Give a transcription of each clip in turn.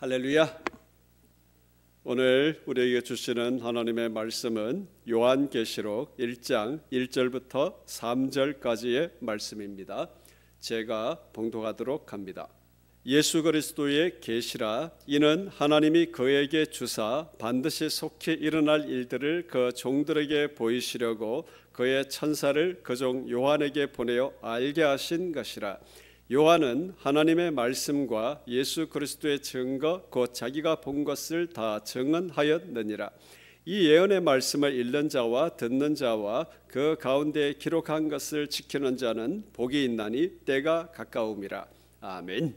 할렐루야. 오늘 우리에게 주시는 하나님의 말씀은 요한계시록 1장 1절부터 3절까지의 말씀입니다. 제가 봉독하도록 합니다. 예수 그리스도의 계시라. 이는 하나님이 그에게 주사 반드시 속히 일어날 일들을 그 종들에게 보이시려고 그의 천사를 그 종 요한에게 보내어 알게 하신 것이라. 요한은 하나님의 말씀과 예수 그리스도의 증거 곧 자기가 본 것을 다 증언하였느니라. 이 예언의 말씀을 읽는 자와 듣는 자와 그 가운데 기록한 것을 지키는 자는 복이 있나니 때가 가까움이라. 아멘.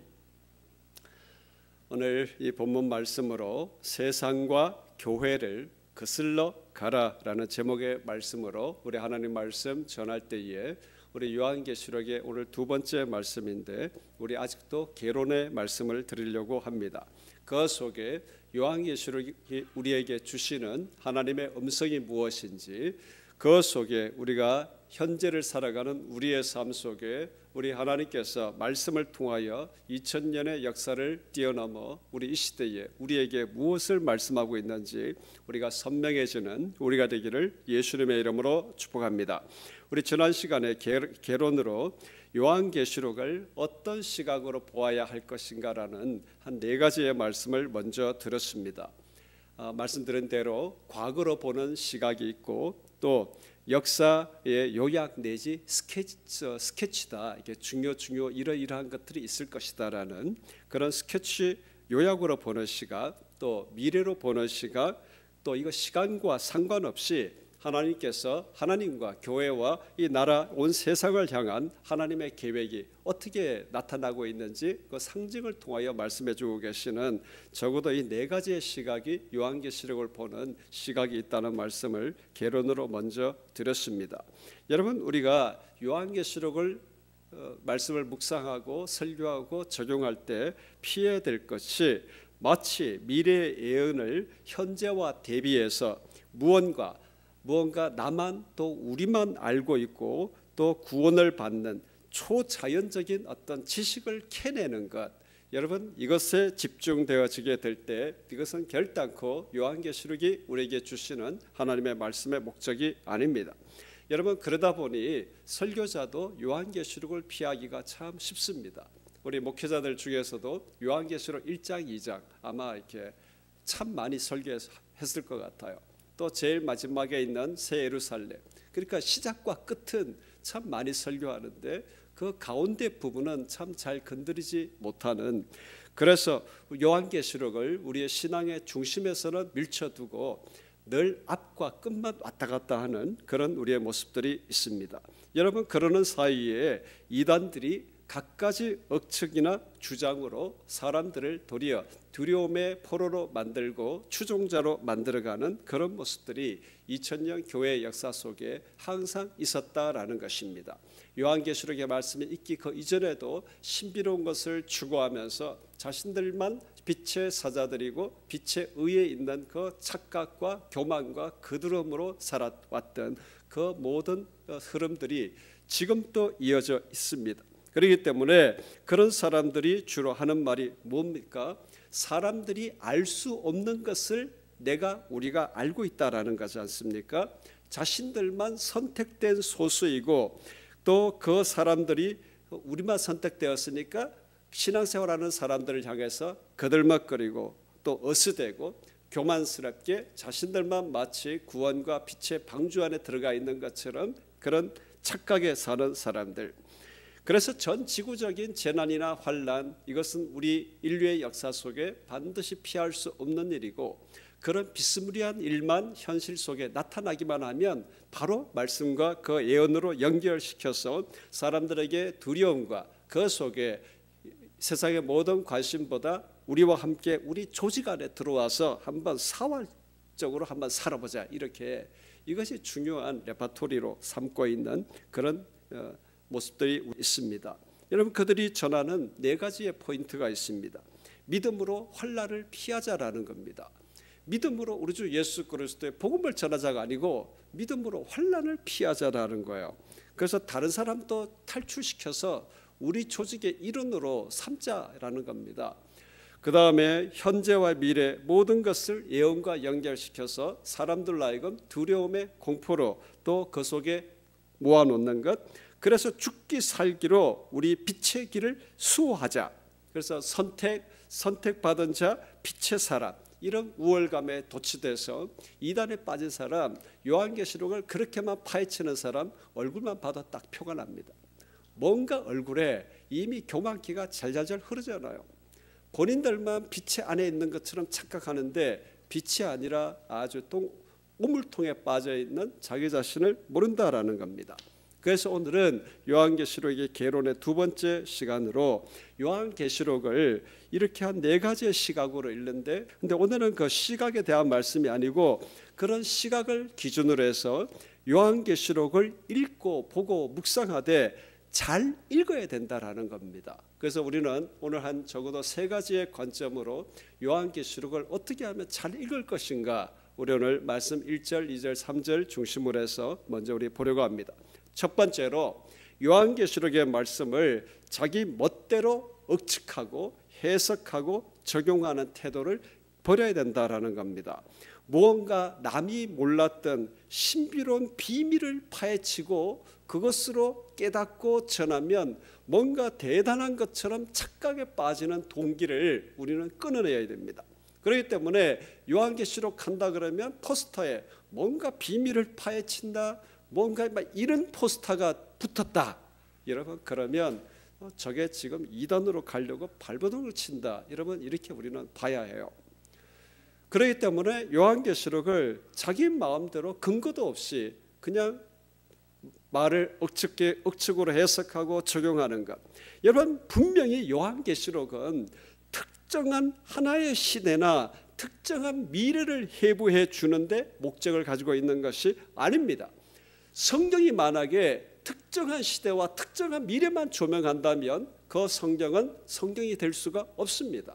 오늘 이 본문 말씀으로 세상과 교회를 거슬러 가라라는 제목의 말씀으로 우리 하나님 말씀 전할 때에 우리 요한계시록의 오늘 두 번째 말씀인데 우리 아직도 개론의 말씀을 드리려고 합니다. 그 속에 요한계시록이 우리에게 주시는 하나님의 음성이 무엇인지, 그 속에 우리가 현재를 살아가는 우리의 삶 속에 우리 하나님께서 말씀을 통하여 2000년의 역사를 뛰어넘어 우리 이 시대에 우리에게 무엇을 말씀하고 있는지 우리가 선명해지는 우리가 되기를 예수님의 이름으로 축복합니다. 우리 지난 시간에 개론으로 요한계시록을 어떤 시각으로 보아야 할 것인가라는 한 네 가지의 말씀을 먼저 들었습니다. 말씀드린 대로 과거로 보는 시각이 있고 또 역사의 요약 내지 스케치다. 이게 중요 이러이러한 것들이 있을 것이다라는 그런 스케치 요약으로 보는 시각, 또 미래로 보는 시각, 또 이거 시간과 상관없이 하나님께서 하나님과 교회와 이 나라 온 세상을 향한 하나님의 계획이 어떻게 나타나고 있는지 그 상징을 통하여 말씀해 주고 계시는 적어도 이 네 가지의 시각이 요한계시록을 보는 시각이 있다는 말씀을 개론으로 먼저 드렸습니다. 여러분, 우리가 요한계시록을 말씀을 묵상하고 설교하고 적용할 때 피해야 될 것이 마치 미래의 예언을 현재와 대비해서 무언가 나만 또 우리만 알고 있고 또 구원을 받는 초자연적인 어떤 지식을 캐내는 것, 여러분 이것에 집중되어지게 될 때 이것은 결단코 요한계시록이 우리에게 주시는 하나님의 말씀의 목적이 아닙니다. 여러분, 그러다 보니 설교자도 요한계시록을 피하기가 참 쉽습니다. 우리 목회자들 중에서도 요한계시록 1장 2장 아마 이렇게 참 많이 설교했을 것 같아요. 또 제일 마지막에 있는 새 예루살렘, 그러니까 시작과 끝은 참 많이 설교하는데 그 가운데 부분은 참 잘 건드리지 못하는, 그래서 요한계시록을 우리의 신앙의 중심에서는 밀쳐두고 늘 앞과 끝만 왔다 갔다 하는 그런 우리의 모습들이 있습니다. 여러분, 그러는 사이에 이단들이 갖가지 억측이나 주장으로 사람들을 도리어 두려움의 포로로 만들고 추종자로 만들어가는 그런 모습들이 2000년 교회의 역사 속에 항상 있었다라는 것입니다. 요한계시록의 말씀이 있기 그 이전에도 신비로운 것을 추구하면서 자신들만 빛의 사자들이고 빛의 의에 있는 그 착각과 교만과 거드름으로 살아왔던 그 모든 흐름들이 지금도 이어져 있습니다. 그렇기 때문에 그런 사람들이 주로 하는 말이 뭡니까? 사람들이 알 수 없는 것을 우리가 알고 있다라는 거지 않습니까? 자신들만 선택된 소수이고 또 그 사람들이 우리만 선택되었으니까 신앙생활하는 사람들을 향해서 거들먹거리고 또 어스대고 교만스럽게 자신들만 마치 구원과 빛의 방주 안에 들어가 있는 것처럼 그런 착각에 사는 사람들. 그래서 전 지구적인 재난이나 환란, 이것은 우리 인류의 역사 속에 반드시 피할 수 없는 일이고 그런 비스무리한 일만 현실 속에 나타나기만 하면 바로 말씀과 그 예언으로 연결시켜서 사람들에게 두려움과 그 속에 세상의 모든 관심보다 우리와 함께 우리 조직 안에 들어와서 한번 사활적으로 한번 살아보자, 이렇게 이것이 중요한 레파토리로 삼고 있는 그런 모습들이 있습니다. 여러분, 그들이 전하는 네 가지의 포인트가 있습니다. 믿음으로 환난을 피하자라는 겁니다. 믿음으로 우리 주 예수 그리스도의 복음을 전하자가 아니고 믿음으로 환난을 피하자라는 거예요. 그래서 다른 사람도 탈출시켜서 우리 조직의 일원으로 삼자라는 겁니다. 그 다음에 현재와 미래 모든 것을 예언과 연결시켜서 사람들 하여금 두려움의 공포로 또 그 속에 모아놓는 것. 그래서 죽기 살기로 우리 빛의 길을 수호하자. 그래서 선택받은 자 빛의 사람, 이런 우월감에 도취돼서 이단에 빠진 사람, 요한계시록을 그렇게만 파헤치는 사람 얼굴만 봐도 딱 표가 납니다. 뭔가 얼굴에 이미 교만기가 잘잘잘 흐르잖아요. 본인들만 빛의 안에 있는 것처럼 착각하는데 빛이 아니라 아주 우물통에 빠져있는 자기 자신을 모른다라는 겁니다. 그래서 오늘은 요한계시록의 개론의 두 번째 시간으로 요한계시록을 이렇게 한 네 가지의 시각으로 읽는데, 근데 오늘은 그 시각에 대한 말씀이 아니고 그런 시각을 기준으로 해서 요한계시록을 읽고 보고 묵상하되 잘 읽어야 된다라는 겁니다. 그래서 우리는 오늘 한 적어도 세 가지의 관점으로 요한계시록을 어떻게 하면 잘 읽을 것인가, 우리 오늘 말씀 1절, 2절, 3절 중심으로 해서 먼저 우리 보려고 합니다. 첫 번째로 요한계시록의 말씀을 자기 멋대로 억측하고 해석하고 적용하는 태도를 버려야 된다라는 겁니다. 무언가 남이 몰랐던 신비로운 비밀을 파헤치고 그것으로 깨닫고 전하면 뭔가 대단한 것처럼 착각에 빠지는 동기를 우리는 끊어내야 됩니다. 그렇기 때문에 요한계시록 한다 그러면 포스터에 뭔가 비밀을 파헤친다, 뭔가 이런 포스터가 붙었다. 여러분, 그러면 저게 지금 이단으로 가려고 발버둥을 친다. 여러분, 이렇게 우리는 봐야 해요. 그렇기 때문에 요한계시록을 자기 마음대로 근거도 없이 그냥 말을 억측으로 해석하고 적용하는 것. 여러분, 분명히 요한계시록은 특정한 하나의 시대나 특정한 미래를 해부해 주는데 목적을 가지고 있는 것이 아닙니다. 성경이 만약에 특정한 시대와 특정한 미래만 조명한다면 그 성경은 성경이 될 수가 없습니다.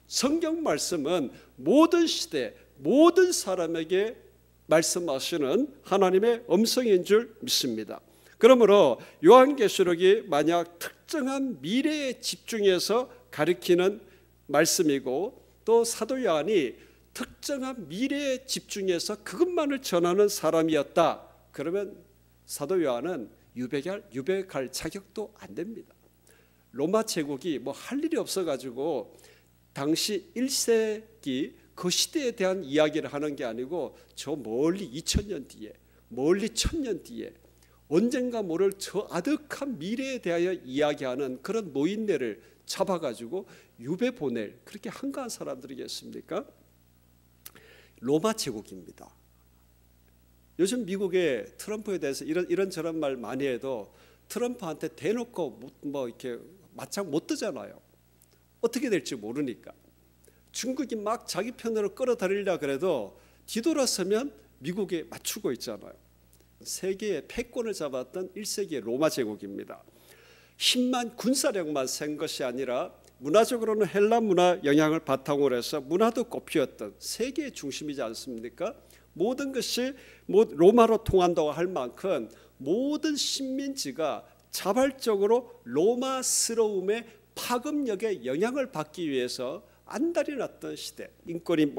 성경 말씀은 모든 시대, 모든 사람에게 말씀하시는 하나님의 음성인 줄 믿습니다. 그러므로 요한계시록이 만약 특정한 미래에 집중해서 가리키는 말씀이고 또 사도 요한이 특정한 미래에 집중해서 그것만을 전하는 사람이었다, 그러면 사도 요한은 유백할 자격도 안 됩니다. 로마 제국이 뭐 할 일이 없어가지고 당시 1세기 그 시대에 대한 이야기를 하는 게 아니고 저 멀리 2000년 뒤에, 멀리 1000년 뒤에 언젠가 모를 저 아득한 미래에 대하여 이야기하는 그런 노인네를 잡아가지고 유배 보낼 그렇게 한가한 사람들이겠습니까? 로마 제국입니다. 요즘 미국의 트럼프에 대해서 이런저런 말 많이 해도 트럼프한테 대놓고 뭐 이렇게 맞짱 못 뜨잖아요. 어떻게 될지 모르니까. 중국이 막 자기 편으로 끌어들이려 그래도 뒤돌아서면 미국에 맞추고 있잖아요. 세계의 패권을 잡았던 1세기의 로마 제국입니다. 힘만 군사력만 센 것이 아니라 문화적으로는 헬라 문화 영향을 바탕으로 해서 문화도 꽃피웠던 세계의 중심이지 않습니까? 모든 것이 로마로 통한다고 할 만큼 모든 식민지가 자발적으로 로마스러움의 파급력에 영향을 받기 위해서 안달이 났던 시대, 인권이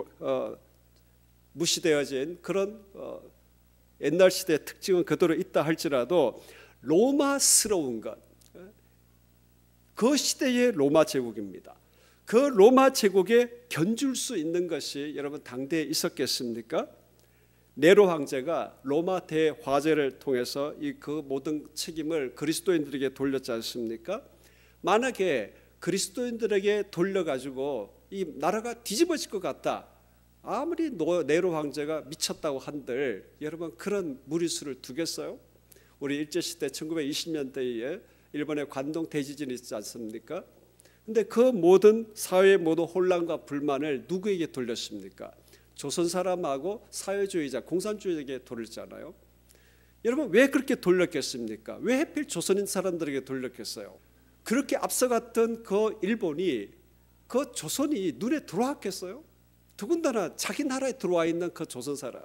무시되어진 그런 옛날 시대의 특징은 그대로 있다 할지라도 로마스러운 것, 그 시대의 로마 제국입니다. 그 로마 제국에 견줄 수 있는 것이 여러분 당대에 있었겠습니까? 네로 황제가 로마 대화재를 통해서 그 모든 책임을 그리스도인들에게 돌렸지 않습니까? 만약에 그리스도인들에게 돌려가지고 이 나라가 뒤집어질 것 같다, 아무리 네로 황제가 미쳤다고 한들 여러분 그런 무리수를 두겠어요? 우리 일제시대 1920년대에 일본의 관동 대지진이 있지 않습니까? 근데 그 모든 사회의 모든 혼란과 불만을 누구에게 돌렸습니까? 조선 사람하고 사회주의자, 공산주의에게 돌렸잖아요. 여러분 왜 그렇게 돌렸겠습니까? 왜 하필 조선인 사람들에게 돌렸겠어요? 그렇게 앞서갔던 그 일본이, 그 조선이 눈에 들어왔겠어요? 더군다나 자기 나라에 들어와 있는 그 조선 사람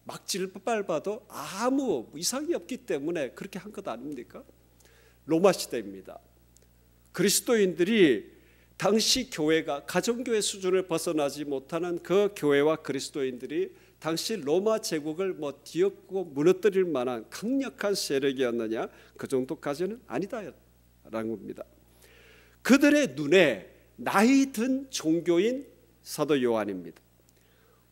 막 질밟아도 아무 이상이 없기 때문에 그렇게 한 것 아닙니까? 로마 시대입니다. 그리스도인들이 당시 교회가 가정교회 수준을 벗어나지 못하는 그 교회와 그리스도인들이 당시 로마 제국을 뒤엎고 무너뜨릴 만한 강력한 세력이었느냐? 그 정도까지는 아니다라는 겁니다. 그들의 눈에 나이 든 종교인 사도 요한입니다.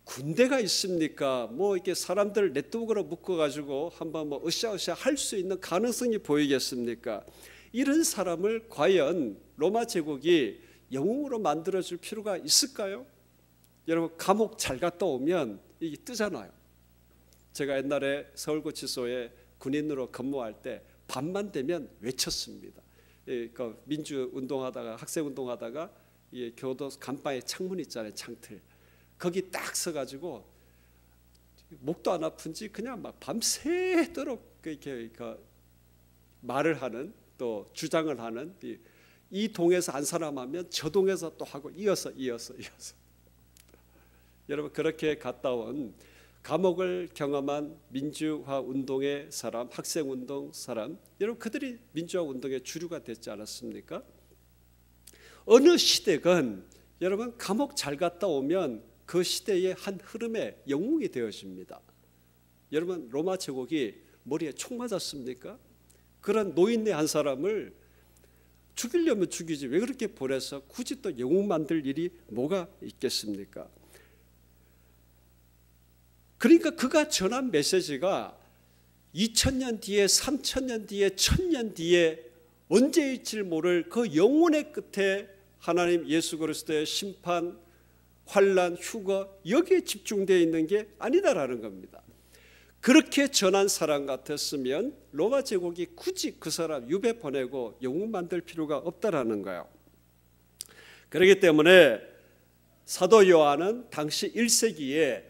군대가 있습니까? 이렇게 사람들 네트워크로 묶어가지고 한번 으쌰으쌰 할 수 있는 가능성이 보이겠습니까? 이런 사람을 과연 로마 제국이 영웅으로 만들어줄 필요가 있을까요? 여러분, 감옥 잘 갔다 오면 이게 뜨잖아요. 제가 옛날에 서울구치소에 군인으로 근무할 때 밤만 되면 외쳤습니다. 민주운동하다가 학생운동하다가 교도 간방에 창문 있잖아요. 창틀. 거기 딱 서가지고 목도 안 아픈지 그냥 막 밤새도록 이렇게 말을 하는, 또 주장을 하는, 이 동에서 한 사람 하면 저 동에서 또 하고 이어서 여러분, 그렇게 갔다 온 감옥을 경험한 민주화 운동의 사람, 학생운동 사람, 여러분, 그들이 민주화 운동의 주류가 됐지 않았습니까? 어느 시대건 여러분, 감옥 잘 갔다 오면 그 시대의 한 흐름의 영웅이 되어집니다. 여러분, 로마 제국이 머리에 총 맞았습니까? 그런 노인네 한 사람을 죽이려면 죽이지 왜 그렇게 보내서 굳이 또 영웅 만들 일이 뭐가 있겠습니까? 그러니까 그가 전한 메시지가 2000년 뒤에, 3000년 뒤에, 1000년 뒤에 언제일지 모를 그 영혼의 끝에 하나님 예수 그리스도의 심판, 환난, 휴거, 여기에 집중되어 있는 게 아니다라는 겁니다. 그렇게 전한 사람 같았으면 로마 제국이 굳이 그 사람 유배 보내고 영웅 만들 필요가 없다라는 거예요. 그렇기 때문에 사도 요한은 당시 1세기에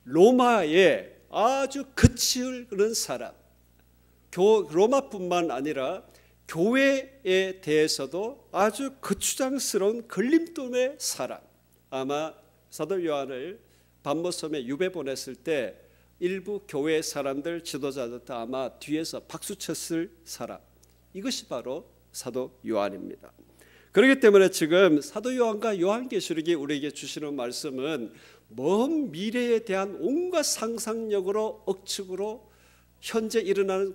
로마의 아주 끝을 그는 사람, 로마뿐만 아니라 교회에 대해서도 아주 거추장스러운 걸림돌의 사람, 아마 사도 요한을 반모섬에 유배 보냈을 때 일부 교회 사람들, 지도자들도 아마 뒤에서 박수 쳤을 사람, 이것이 바로 사도 요한입니다. 그렇기 때문에 지금 사도 요한과 요한계시록이 우리에게 주시는 말씀은 먼 미래에 대한 온갖 상상력으로, 억측으로 현재 일어나는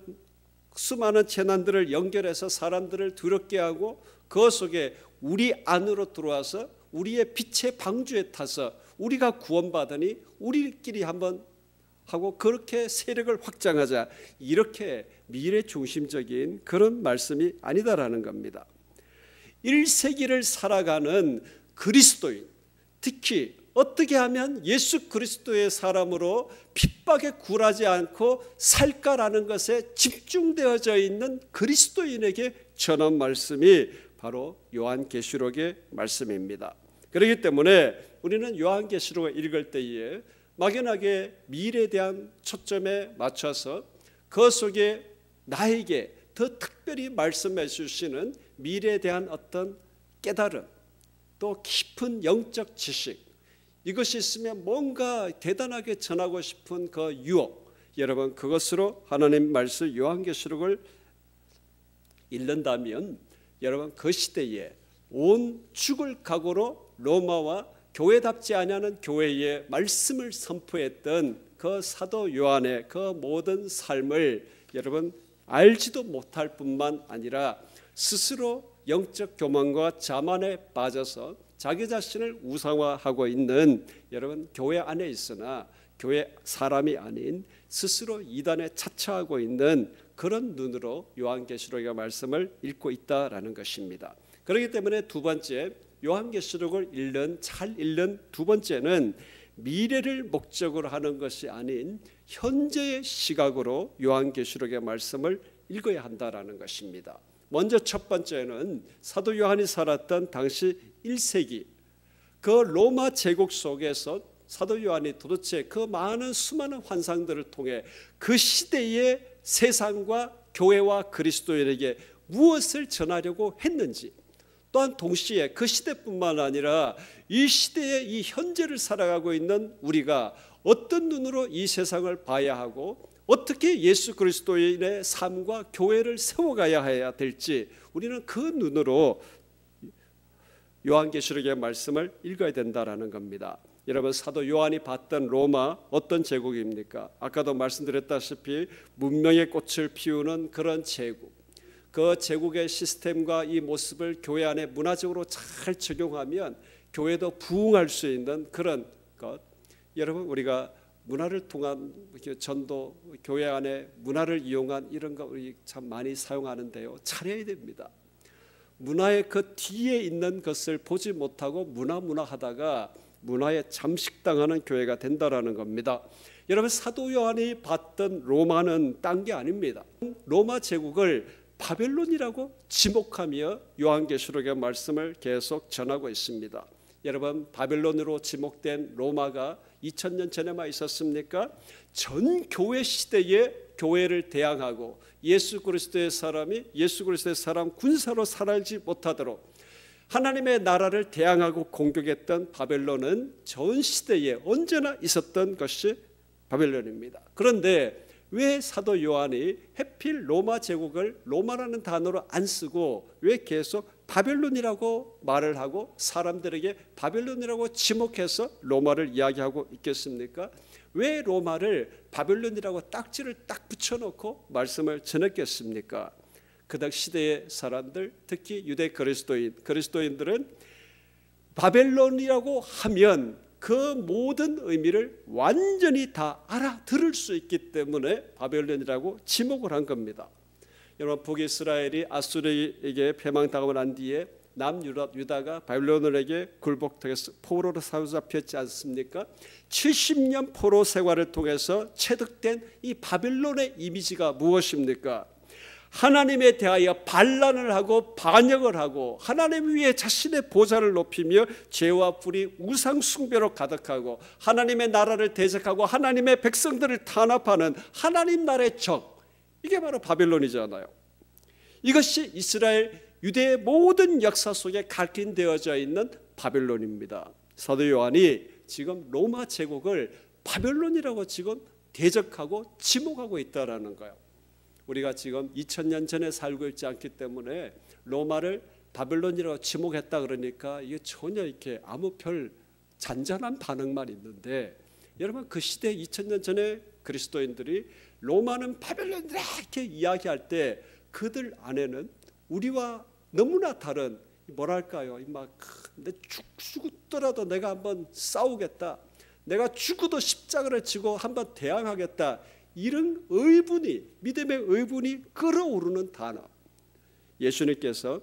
수많은 재난들을 연결해서 사람들을 두렵게 하고 그 속에 우리 안으로 들어와서 우리의 빛의 방주에 타서 우리가 구원받으니 우리끼리 한번 하고 그렇게 세력을 확장하자, 이렇게 미래 중심적인 그런 말씀이 아니다라는 겁니다. 1세기를 살아가는 그리스도인, 특히 어떻게 하면 예수 그리스도의 사람으로 핍박에 굴하지 않고 살까라는 것에 집중되어져 있는 그리스도인에게 전한 말씀이 바로 요한계시록의 말씀입니다. 그렇기 때문에 우리는 요한계시록을 읽을 때에 막연하게 미래에 대한 초점에 맞춰서 그 속에 나에게 더 특별히 말씀해 주시는 미래에 대한 어떤 깨달음, 또 깊은 영적 지식, 이것이 있으면 뭔가 대단하게 전하고 싶은 그 유혹, 여러분, 그것으로 하나님 말씀 요한계시록을 읽는다면 여러분, 그 시대에 온 죽을 각오로 로마와 교회답지 아니하는 교회의 말씀을 선포했던 그 사도 요한의 그 모든 삶을 여러분 알지도 못할 뿐만 아니라 스스로 영적 교만과 자만에 빠져서 자기 자신을 우상화하고 있는 여러분 교회 안에 있으나 교회 사람이 아닌 스스로 이단에 차처하고 있는 그런 눈으로 요한계시록의 말씀을 읽고 있다라는 것입니다. 그렇기 때문에 두 번째, 요한계시록을 잘 읽는 두 번째는 미래를 목적으로 하는 것이 아닌 현재의 시각으로 요한계시록의 말씀을 읽어야 한다라는 것입니다. 먼저 첫 번째는 사도 요한이 살았던 당시 1세기 그 로마 제국 속에서 사도 요한이 도대체 그 많은 수많은 환상들을 통해 그 시대의 세상과 교회와 그리스도인에게 무엇을 전하려고 했는지, 또한 동시에 그 시대뿐만 아니라 이 시대의 이 현재를 살아가고 있는 우리가 어떤 눈으로 이 세상을 봐야 하고 어떻게 예수 그리스도인의 삶과 교회를 세워가야 해야 될지 우리는 그 눈으로 요한계시록의 말씀을 읽어야 된다라는 겁니다. 여러분, 사도 요한이 봤던 로마 어떤 제국입니까? 아까도 말씀드렸다시피 문명의 꽃을 피우는 그런 제국, 그 제국의 시스템과 이 모습을 교회 안에 문화적으로 잘 적용하면 교회도 부흥할 수 있는 그런 것. 여러분, 우리가 문화를 통한 전도, 교회 안에 문화를 이용한 이런 거 우리 참 많이 사용하는데요, 잘해야 됩니다. 문화의 그 뒤에 있는 것을 보지 못하고 문화하다가 문화에 잠식당하는 교회가 된다라는 겁니다. 여러분, 사도 요한이 봤던 로마는 딴 게 아닙니다. 로마 제국을 바벨론이라고 지목하며 요한계시록의 말씀을 계속 전하고 있습니다. 여러분, 바벨론으로 지목된 로마가 2000년 전에만 있었습니까? 전 교회 시대에 교회를 대항하고 예수 그리스도의 사람 군사로 살지 못하도록 하나님의 나라를 대항하고 공격했던 바벨론은 전 시대에 언제나 있었던 것이 바벨론입니다. 그런데 왜 사도 요한이 해필 로마 제국을 로마라는 단어로 안 쓰고 왜 계속 바벨론이라고 말을 하고 사람들에게 바벨론이라고 지목해서 로마를 이야기하고 있겠습니까? 왜 로마를 바벨론이라고 딱지를 딱 붙여놓고 말씀을 전했겠습니까? 그당 시대의 사람들, 특히 유대 그리스도인들은 바벨론이라고 하면 그 모든 의미를 완전히 다 알아들을 수 있기 때문에 바벨론이라고 지목을 한 겁니다. 여러분, 북이스라엘이 아수르에게 패망당하고 난 뒤에 남유다가 바벨론에게 굴복해서 포로로 사로잡혔지 않습니까? 70년 포로 생활을 통해서 체득된 이 바벨론의 이미지가 무엇입니까? 하나님에 대하여 반란을 하고 반역을 하고 하나님 위에 자신의 보좌를 높이며 죄와 불의 우상 숭배로 가득하고 하나님의 나라를 대적하고 하나님의 백성들을 탄압하는 하나님 나라의 적, 이게 바로 바벨론이잖아요. 이것이 이스라엘 유대의 모든 역사 속에 각인되어져 있는 바벨론입니다. 사도 요한이 지금 로마 제국을 바벨론이라고 지금 대적하고 지목하고 있다라는 거예요. 우리가 지금 2000년 전에 살고 있지 않기 때문에 로마를 바벨론이라고 지목했다 그러니까 이게 전혀 이렇게 아무 별 잔잔한 반응만 있는데, 여러분, 그 시대 2000년 전에 그리스도인들이 로마는 바벨론이라 이렇게 이야기할 때 그들 안에는 우리와 너무나 다른, 뭐랄까요, 내 죽더라도 내가 한번 싸우겠다, 내가 죽어도 십자가를 지고 한번 대항하겠다, 이런 의분이, 믿음의 의분이 끓어오르는 단어. 예수님께서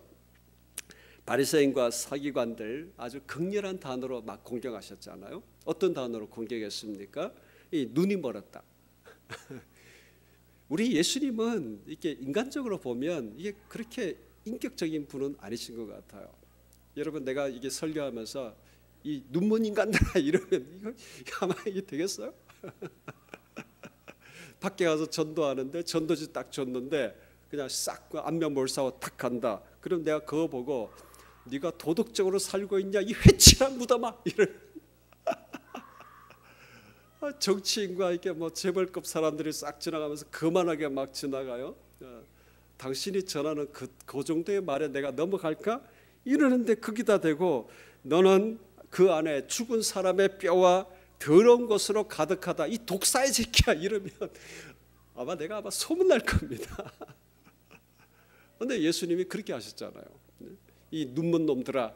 바리새인과 서기관들 아주 극렬한 단어로 막 공격하셨잖아요. 어떤 단어로 공격했습니까? 이 눈이 멀었다. 우리 예수님은 이렇게 인간적으로 보면 이게 그렇게 인격적인 분은 아니신 것 같아요. 여러분, 내가 이게 설교하면서 이 눈먼 인간들아 이러면 이거 아마 이게 되겠어요? 밖에 가서 전도하는데 전도지 딱 줬는데 그냥 싹 안면 몰사하고 탁 간다. 그럼 내가 그거 보고 네가 도덕적으로 살고 있냐 이 회칠한 무덤아, 이런. 정치인과 이렇게 뭐 재벌급 사람들이 싹 지나가면서 거만하게 막 지나가요. 당신이 전하는 그 정도의 말에 내가 넘어갈까? 이러는데 거기다 대고 너는 그 안에 죽은 사람의 뼈와 더러운 것으로 가득하다, 이 독사의 새끼야, 이러면 아마 내가 소문날 겁니다. 그런데 예수님이 그렇게 하셨잖아요. 이 눈먼 놈들아,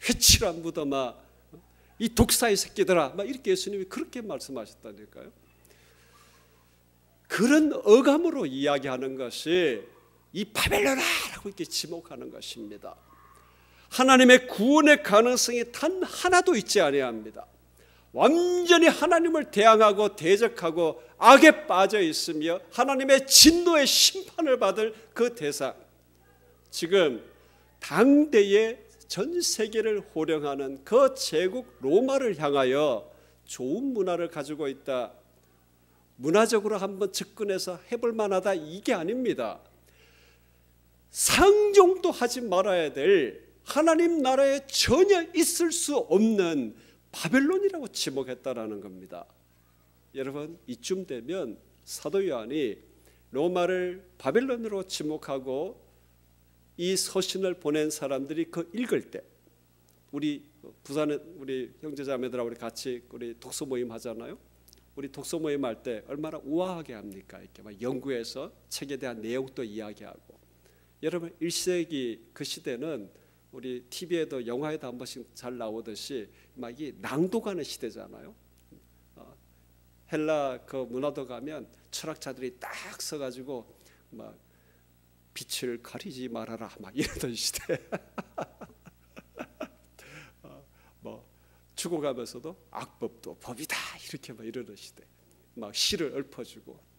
회칠한 무덤아, 이 독사의 새끼들아, 막 이렇게 예수님이 그렇게 말씀하셨다니까요. 그런 어감으로 이야기하는 것이 이 바벨론아라고 이렇게 지목하는 것입니다. 하나님의 구원의 가능성이 단 하나도 있지 아니합니다. 완전히 하나님을 대항하고 대적하고 악에 빠져 있으며 하나님의 진노의 심판을 받을 그 대상, 지금 당대의 전 세계를 호령하는 그 제국 로마를 향하여 좋은 문화를 가지고 있다, 문화적으로 한번 접근해서 해볼 만하다, 이게 아닙니다. 상종도 하지 말아야 될 하나님 나라에 전혀 있을 수 없는 바벨론이라고 지목했다라는 겁니다. 여러분, 이쯤 되면 사도 요한이 로마를 바벨론으로 지목하고 이 서신을 보낸 사람들이 그 읽을 때, 우리 부산에 우리 형제자매들하고 우리 같이 우리 독서 모임 하잖아요. 우리 독서 모임 할 때 얼마나 우아하게 합니까? 이렇게 막 연구해서 책에 대한 내용도 이야기하고. 여러분 1세기 그 시대는 우리 TV에도 영화에도 한 번씩 잘 나오듯이 막 이 낭독하는 시대잖아요. 헬라 그 문화도 가면 철학자들이 딱 서가지고 막 빛을 가리지 말아라 막 이러던 시대. 뭐 죽어가면서도 악법도 법이다 이렇게 막 이러는 시대. 막 시를 읊어주고.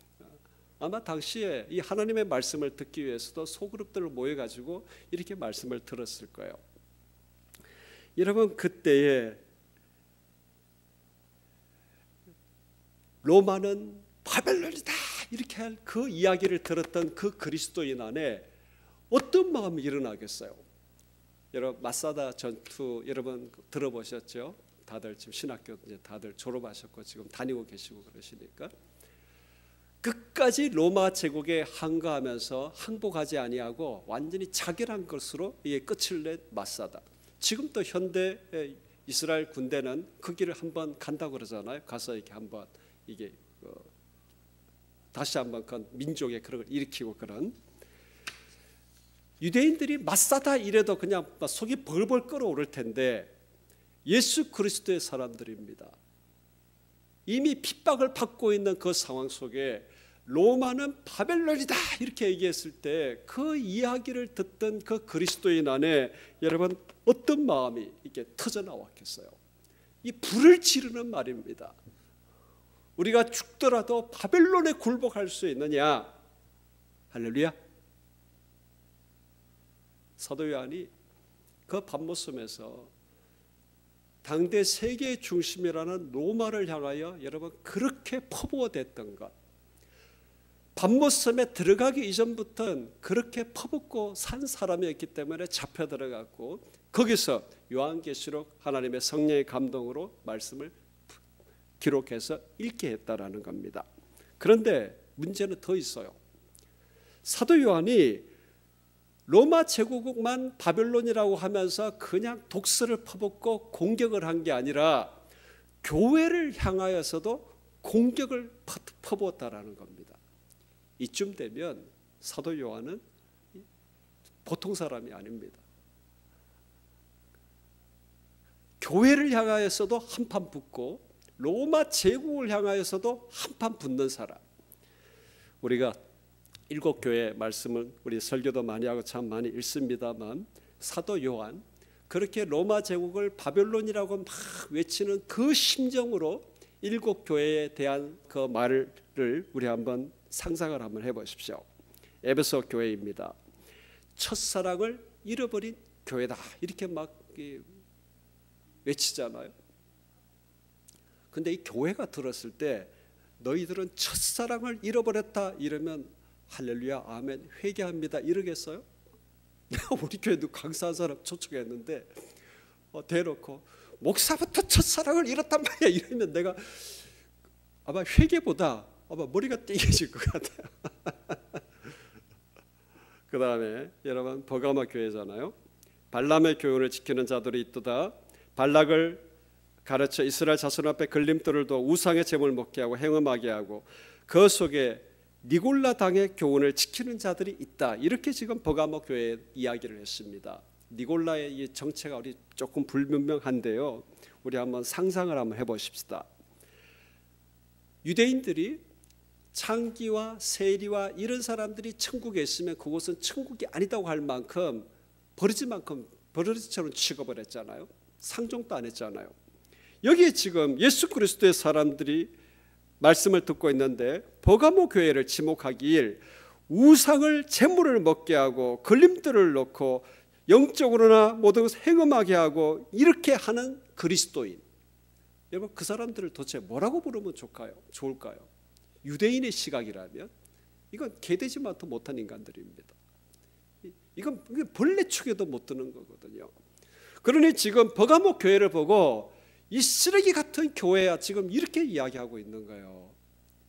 아마 당시에 이 하나님의 말씀을 듣기 위해서도 소그룹들을 모여가지고 이렇게 말씀을 들었을 거예요. 여러분 그때에 로마는 바벨론이다 이렇게 할 그 이야기를 들었던 그 그리스도인 안에 어떤 마음이 일어나겠어요? 여러분 마사다 전투 여러분 들어보셨죠? 다들 지금 신학교 이제 다들 졸업하셨고 지금 다니고 계시고 그러시니까 끝까지 로마 제국에 항거하면서 항복하지 아니하고 완전히 자결한 것으로 이게 끝을 낸 마사다. 지금 또 현대 이스라엘 군대는 그 길을 한번 간다고 그러잖아요. 가서 이렇게 한번 이게 다시 한번 그 민족의 그런 걸 일으키고 그런 유대인들이 마사다 이래도 그냥 속이 벌벌 끓어오를 텐데 예수 그리스도의 사람들입니다. 이미 핍박을 받고 있는 그 상황 속에 로마는 바벨론이다 이렇게 얘기했을 때 그 이야기를 듣던 그 그리스도인 안에 여러분 어떤 마음이 이렇게 터져 나왔겠어요? 이 불을 지르는 말입니다. 우리가 죽더라도 바벨론에 굴복할 수 있느냐? 할렐루야. 사도 요한이 그 밤모섬에서 당대 세계의 중심이라는 로마를 향하여 여러분 그렇게 퍼부어댔던 것, 밤모섬에 들어가기 이전부터는 그렇게 퍼붓고 산 사람이었기 때문에 잡혀 들어갔고 거기서 요한계시록 하나님의 성령의 감동으로 말씀을 기록해서 읽게 했다라는 겁니다. 그런데 문제는 더 있어요. 사도 요한이 로마 제국만 바벨론이라고 하면서 그냥 독서를 퍼붓고 공격을 한 게 아니라 교회를 향하여서도 공격을 퍼부었다라는 겁니다. 이쯤 되면 사도 요한은 보통 사람이 아닙니다. 교회를 향하여서도 한판 붙고 로마 제국을 향하여서도 한판 붙는 사람. 우리가 일곱 교회 말씀을 우리 설교도 많이 하고 참 많이 읽습니다만 사도 요한 그렇게 로마 제국을 바벨론이라고 막 외치는 그 심정으로 일곱 교회에 대한 그 말을 우리 한번 상상을 한번 해보십시오. 에베소 교회입니다. 첫사랑을 잃어버린 교회다 이렇게 막 외치잖아요. 근데 이 교회가 들었을 때 너희들은 첫사랑을 잃어버렸다 이러면 할렐루야 아멘 회개합니다 이러겠어요? 내가 우리 교회도 강사한 사람 초청했는데 대놓고 목사부터 첫사랑을 잃었단 말이야 이러면 내가 아마 회개보다 아마 머리가 띵해질 것 같아요. 그 다음에 여러분 버가마 교회잖아요. 발람의 교훈을 지키는 자들이 있도다. 발락을 가르쳐 이스라엘 자손 앞에 걸림돌을 둬 우상의 제물을 먹게 하고 행음하게 하고 그 속에 니골라 당의 교훈을 지키는 자들이 있다. 이렇게 지금 버가모 교회에 이야기를 했습니다. 니골라의 이 정체가 우리 조금 불분명한데요. 우리 한번 상상을 한번 해보십시다. 유대인들이 창기와 세리와 이런 사람들이 천국에 있으면 그곳은 천국이 아니다고 할 만큼 버러지처럼 취급을 했잖아요. 상종도 안 했잖아요. 여기에 지금 예수 그리스도의 사람들이 말씀을 듣고 있는데 버가모 교회를 지목하길 우상을 제물을 먹게 하고 걸림돌을 놓고 영적으로나 모든 것을 행음하게 하고 이렇게 하는 그리스도인. 여러분 그 사람들을 도대체 뭐라고 부르면 좋을까요? 유대인의 시각이라면 이건 개되지만도 못한 인간들입니다. 이건 벌레 축에도 못 드는 거거든요. 그러니 지금 버가모 교회를 보고 이 쓰레기 같은 교회야 지금 이렇게 이야기하고 있는 거예요.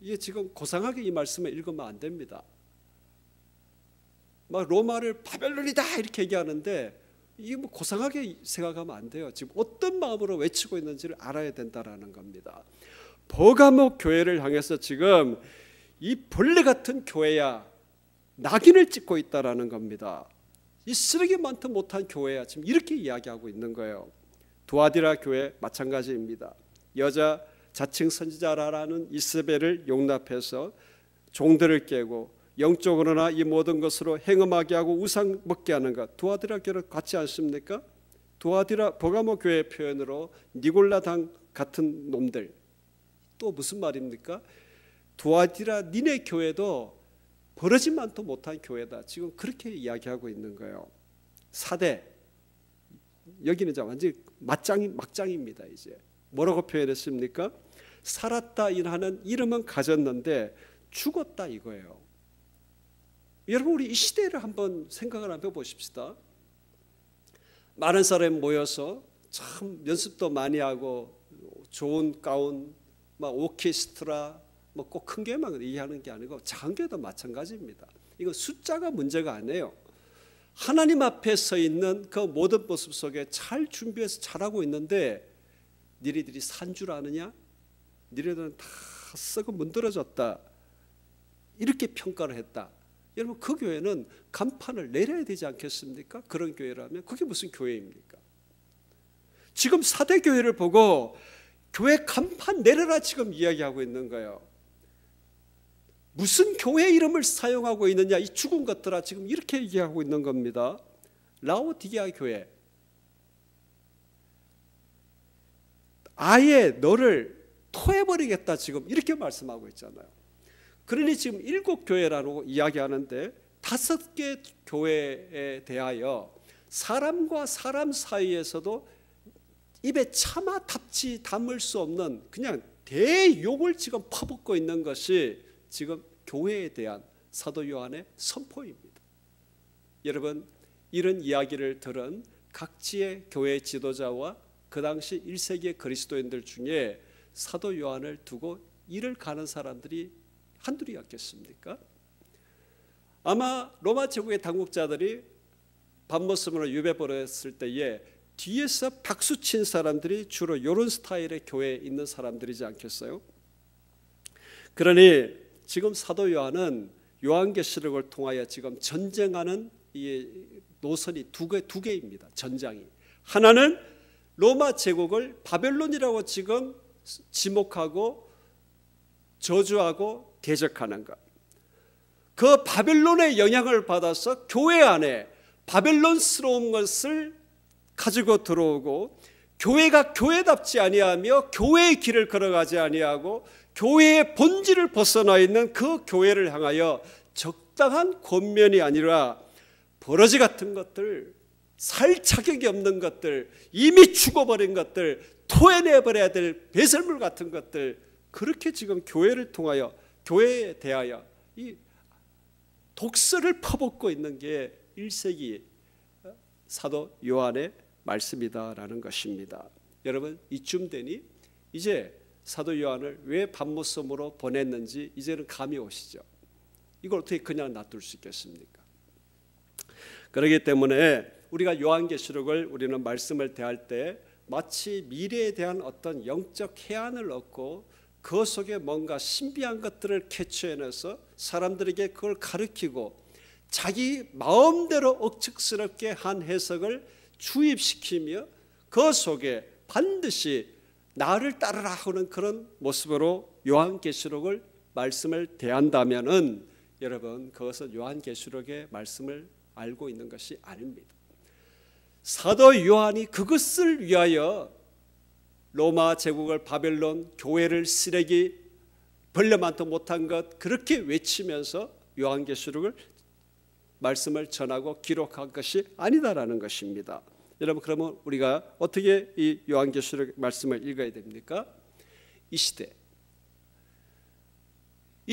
이게 지금 고상하게 이 말씀을 읽으면 안 됩니다. 막 로마를 바벨론이다 이렇게 얘기하는데 이게 뭐 고상하게 생각하면 안 돼요. 지금 어떤 마음으로 외치고 있는지를 알아야 된다라는 겁니다. 버가모 교회를 향해서 지금 이 벌레 같은 교회야, 낙인을 찍고 있다라는 겁니다. 이 쓰레기 많든 못한 교회야, 지금 이렇게 이야기하고 있는 거예요. 두아디라 교회 마찬가지입니다. 여자 자칭 선지자라는 이세벨을 용납해서 종들을 깨고 영적으로나 이 모든 것으로 행음하게 하고 우상 먹게 하는 것, 두아디라 교회 같지 않습니까? 두아디라 버가모 교회의 표현으로 니골라당 같은 놈들. 또 무슨 말입니까? 두아디라 니네 교회도 버러지 많도 못한 교회다. 지금 그렇게 이야기하고 있는 거예요. 4대 여기는 완전히 막장입니다. 이제 뭐라고 표현했습니까? 살았다 하는 이름은 가졌는데 죽었다 이거예요. 여러분, 우리 이 시대를 한번 생각을 한번 해보십시다. 많은 사람이 모여서 참 연습도 많이 하고 좋은 가운, 막 오케스트라, 뭐 꼭 큰 교회만 이해하는 게 아니고 작은 교회도 마찬가지입니다. 이건 숫자가 문제가 아니에요. 하나님 앞에 서 있는 그 모든 모습 속에 잘 준비해서 잘하고 있는데 니네들이 산 줄 아느냐? 니네들은 다 썩어 문드러졌다. 이렇게 평가를 했다. 여러분, 그 교회는 간판을 내려야 되지 않겠습니까? 그런 교회라면 그게 무슨 교회입니까? 지금 4대 교회를 보고 교회 간판 내려라 지금 이야기하고 있는 거예요. 무슨 교회 이름을 사용하고 있느냐, 이 죽은 것들아, 지금 이렇게 얘기하고 있는 겁니다. 라오디게아 교회, 아예 너를 토해버리겠다 지금 이렇게 말씀하고 있잖아요. 그러니 지금 7교회라고 이야기하는데 5개 교회에 대하여 사람과 사람 사이에서도 입에 차마 담을 수 없는 그냥 대욕을 지금 퍼붓고 있는 것이 지금 교회에 대한 사도 요한의 선포입니다. 여러분, 이런 이야기를 들은 각지의 교회 지도자와 그 당시 1세기의 그리스도인들 중에 사도 요한을 두고 이를 가는 사람들이 한둘이었겠습니까? 아마 로마 제국의 당국자들이 밤모습으로 유배보냈을 때에 뒤에서 박수친 사람들이 주로 이런 스타일의 교회에 있는 사람들이지 않겠어요? 그러니 지금 사도 요한은 요한계시록을 통하여 지금 전쟁하는 이 노선이 두 개입니다. 전장이. 하나는 로마 제국을 바벨론이라고 지금 지목하고 저주하고 대적하는 것. 그 바벨론의 영향을 받아서 교회 안에 바벨론스러운 것을 가지고 들어오고 교회가 교회답지 아니하며 교회의 길을 걸어가지 아니하고 교회의 본질을 벗어나 있는 그 교회를 향하여 적당한 권면이 아니라 버러지 같은 것들, 살 자격이 없는 것들, 이미 죽어버린 것들, 토해내버려야 될 배설물 같은 것들, 그렇게 지금 교회를 통하여, 교회에 대하여 이 독설을 퍼붓고 있는 게 1세기 사도 요한의 말씀이다라는 것입니다. 여러분, 이쯤 되니 이제 사도 요한을 왜 밤모섬으로 보냈는지 이제는 감이 오시죠. 이걸 어떻게 그냥 놔둘 수 있겠습니까? 그렇기 때문에 우리가 요한계시록을 우리는 말씀을 대할 때 마치 미래에 대한 어떤 영적 해안을 얻고 그 속에 뭔가 신비한 것들을 캐치해내서 사람들에게 그걸 가르치고 자기 마음대로 억측스럽게 한 해석을 주입시키며 그 속에 반드시 나를 따르라 하는 그런 모습으로 요한계시록을 말씀을 대한다면은 여러분, 그것은 요한계시록의 말씀을 알고 있는 것이 아닙니다. 사도 요한이 그것을 위하여 로마 제국을, 바벨론 교회를 쓰레기 벌레만도 못한 것 그렇게 외치면서 요한계시록을 말씀을 전하고 기록한 것이 아니다라는 것입니다. 여러분, 그러면 우리가 어떻게 이 요한계시록 말씀을 읽어야 됩니까? 이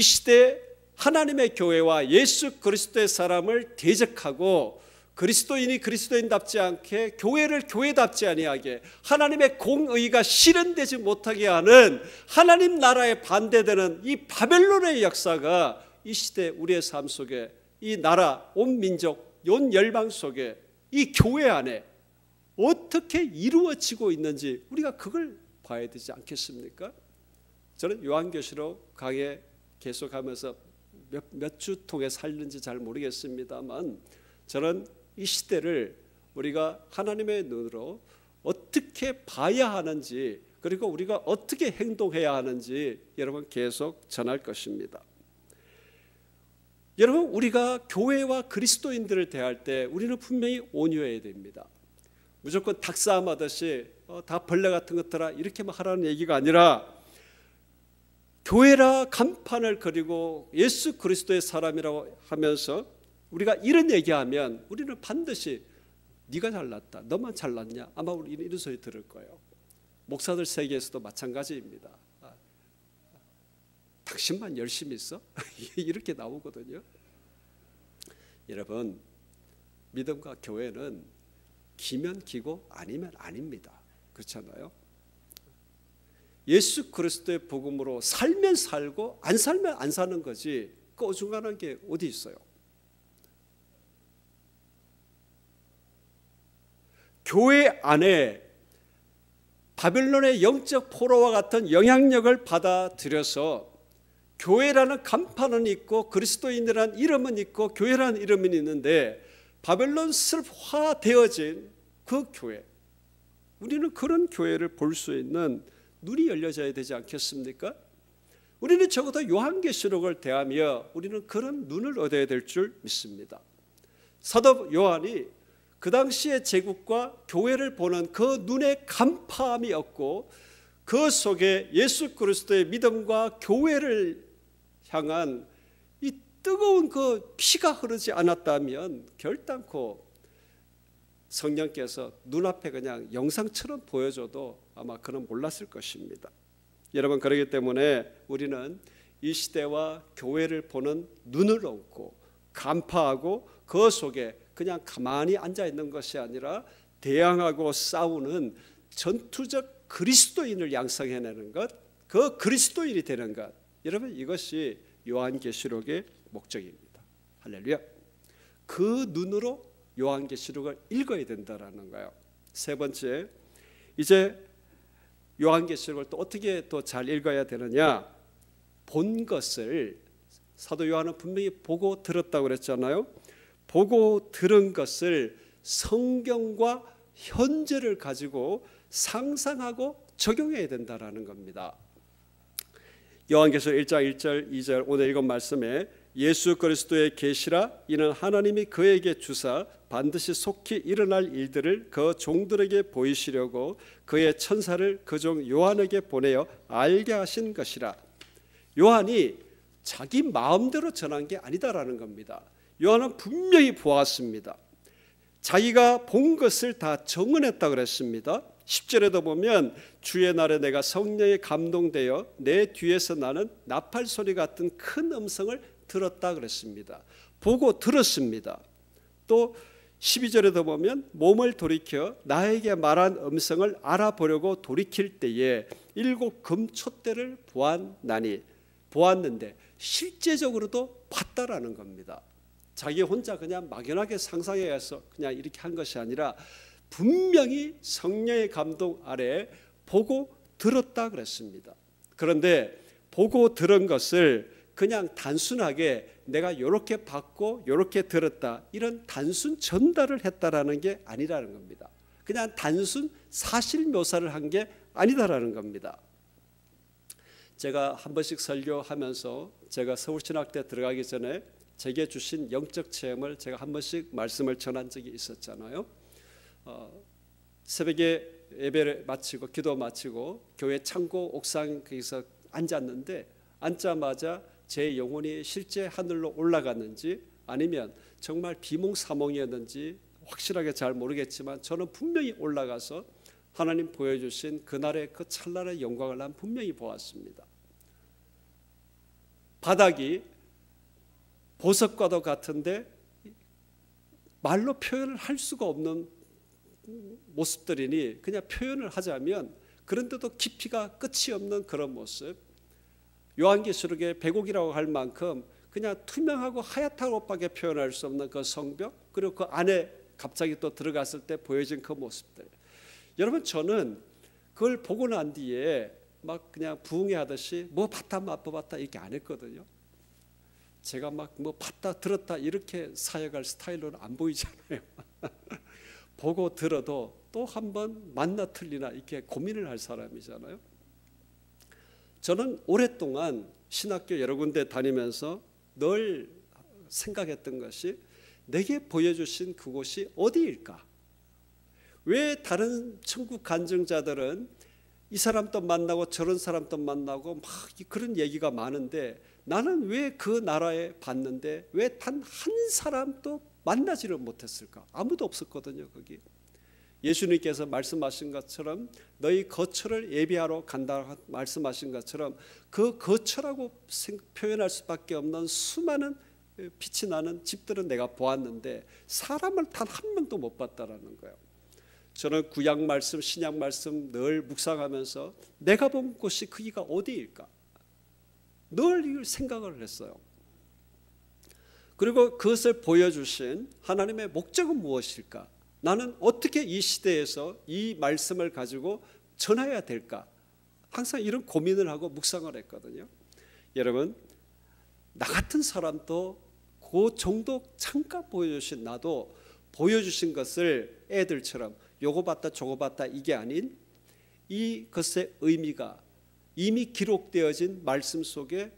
시대 하나님의 교회와 예수 그리스도의 사람을 대적하고 그리스도인이 그리스도인답지 않게 교회를 교회답지 아니하게 하나님의 공의가 실현되지 못하게 하는 하나님 나라에 반대되는 이 바벨론의 역사가 이 시대 우리의 삶 속에 이 나라, 온 민족, 온 열방 속에 이 교회 안에 어떻게 이루어지고 있는지 우리가 그걸 봐야 되지 않겠습니까? 저는 요한계시록 강의 계속하면서 몇 주 통해 살는지 잘 모르겠습니다만 저는 이 시대를 우리가 하나님의 눈으로 어떻게 봐야 하는지, 그리고 우리가 어떻게 행동해야 하는지 여러분 계속 전할 것입니다. 여러분, 우리가 교회와 그리스도인들을 대할 때 우리는 분명히 온유해야 됩니다. 무조건 닭싸움하듯이 다 벌레 같은 것들아 이렇게만 하라는 얘기가 아니라, 교회라 간판을 그리고 예수 그리스도의 사람이라고 하면서 우리가 이런 얘기하면 우리는 반드시 네가 잘났다, 너만 잘났냐, 아마 우리는 이런 소리 들을 거예요. 목사들 세계에서도 마찬가지입니다. 당신만 열심히 있어? 이렇게 나오거든요. 여러분, 믿음과 교회는 기면 기고 아니면 아닙니다. 그렇잖아요. 예수 그리스도의 복음으로 살면 살고 안 살면 안 사는 거지 그 어중간한 게 어디 있어요. 교회 안에 바벨론의 영적 포로와 같은 영향력을 받아들여서 교회라는 간판은 있고 그리스도인이라는 이름은 있고 교회라는 이름은 있는데, 바벨론 습화되어진 그 교회, 우리는 그런 교회를 볼 수 있는 눈이 열려져야 되지 않겠습니까? 우리는 적어도 요한계시록을 대하며 우리는 그런 눈을 얻어야 될 줄 믿습니다. 사도 요한이 그 당시의 제국과 교회를 보는 그 눈의 간파함이 없고 그 속에 예수 그리스도의 믿음과 교회를 향한 이 뜨거운 그 피가 흐르지 않았다면 결단코 성령께서 눈앞에 그냥 영상처럼 보여줘도 아마 그는 몰랐을 것입니다. 여러분, 그렇기 때문에 우리는 이 시대와 교회를 보는 눈을 얻고 간파하고 그 속에 그냥 가만히 앉아있는 것이 아니라 대항하고 싸우는 전투적 그리스도인을 양성해내는 것, 그 그리스도인이 되는 것, 여러분 이것이 요한계시록의 목적입니다. 할렐루야. 그 눈으로 요한계시록을 읽어야 된다라는 거예요. 세 번째, 이제 요한계시록을 또 어떻게 또 잘 읽어야 되느냐, 본 것을 사도 요한은 분명히 보고 들었다고 그랬잖아요. 보고 들은 것을 성경과 현재를 가지고 상상하고 적용해야 된다라는 겁니다. 요한계시록 1장 1절 2절 오늘 읽은 말씀에 예수 그리스도의 계시라 이는 하나님이 그에게 주사 반드시 속히 일어날 일들을 그 종들에게 보이시려고 그의 천사를 그 종 요한에게 보내어 알게 하신 것이라. 요한이 자기 마음대로 전한 게 아니다라는 겁니다. 요한은 분명히 보았습니다. 자기가 본 것을 다 정언했다 그랬습니다. 10절에도 보면 주의 날에 내가 성령에 감동되어 내 뒤에서 나는 나팔 소리 같은 큰 음성을 들었다 그랬습니다. 보고 들었습니다. 또 12절에도 보면 몸을 돌이켜 나에게 말한 음성을 알아보려고 돌이킬 때에 7 금촛대를 보았는데 실제적으로도 봤다라는 겁니다. 자기 혼자 그냥 막연하게 상상해서 그냥 이렇게 한 것이 아니라 분명히 성령의 감동 아래 보고 들었다 그랬습니다. 그런데 보고 들은 것을 그냥 단순하게 내가 이렇게 봤고 이렇게 들었다, 이런 단순 전달을 했다라는 게 아니라는 겁니다. 그냥 단순 사실 묘사를 한 게 아니다라는 겁니다. 제가 한 번씩 설교하면서 제가 서울신학대 들어가기 전에 제게 주신 영적 체험을 제가 한 번씩 말씀을 전한 적이 있었잖아요. 새벽에 예배를 마치고 기도 마치고 교회 창고 옥상에서 앉았는데 앉자마자 제 영혼이 실제 하늘로 올라갔는지 아니면 정말 비몽사몽이었는지 확실하게 잘 모르겠지만 저는 분명히 올라가서 하나님 보여주신 그날의 그 찰나의 영광을 난 분명히 보았습니다. 바닥이 보석과도 같은데 말로 표현을 할 수가 없는 모습들이니 그냥 표현을 하자면 그런데도 깊이가 끝이 없는 그런 모습, 요한계시록의 배곡이라고 할 만큼 그냥 투명하고 하얗다고밖에 표현할 수 없는 그 성벽, 그리고 그 안에 갑자기 또 들어갔을 때 보여진 그 모습들. 여러분, 저는 그걸 보고 난 뒤에 막 그냥 부흥회하듯이 뭐 봤다 맛보봤다 이렇게 안 했거든요. 제가 막 뭐 봤다 들었다 이렇게 사역할 스타일로는 안 보이잖아요. 보고 들어도 또 한번 맞나 틀리나 이렇게 고민을 할 사람이잖아요. 저는 오랫동안 신학교 여러 군데 다니면서 늘 생각했던 것이, 내게 보여주신 그곳이 어디일까? 왜 다른 천국 간증자들은 이 사람도 만나고 저런 사람도 만나고 막 그런 얘기가 많은데, 나는 왜 그 나라에 봤는데 왜 단 한 사람도 만나지를 못했을까? 아무도 없었거든요, 거기. 예수님께서 말씀하신 것처럼 너희 거처를 예비하러 간다 말씀하신 것처럼 그 거처라고 표현할 수밖에 없는 수많은 빛이 나는 집들은 내가 보았는데 사람을 단 한 명도 못 봤다라는 거예요. 저는 구약 말씀, 신약 말씀 늘 묵상하면서 내가 본 곳이 거기가 어디일까? 늘 이걸 생각을 했어요. 그리고 그것을 보여주신 하나님의 목적은 무엇일까? 나는 어떻게 이 시대에서 이 말씀을 가지고 전해야 될까? 항상 이런 고민을 하고 묵상을 했거든요. 여러분, 나 같은 사람도 그 정도 잠깐 보여주신 나도 보여주신 것을 애들처럼 요거 봤다 저거 봤다 이게 아닌 이것의 의미가 이미 기록되어진 말씀 속에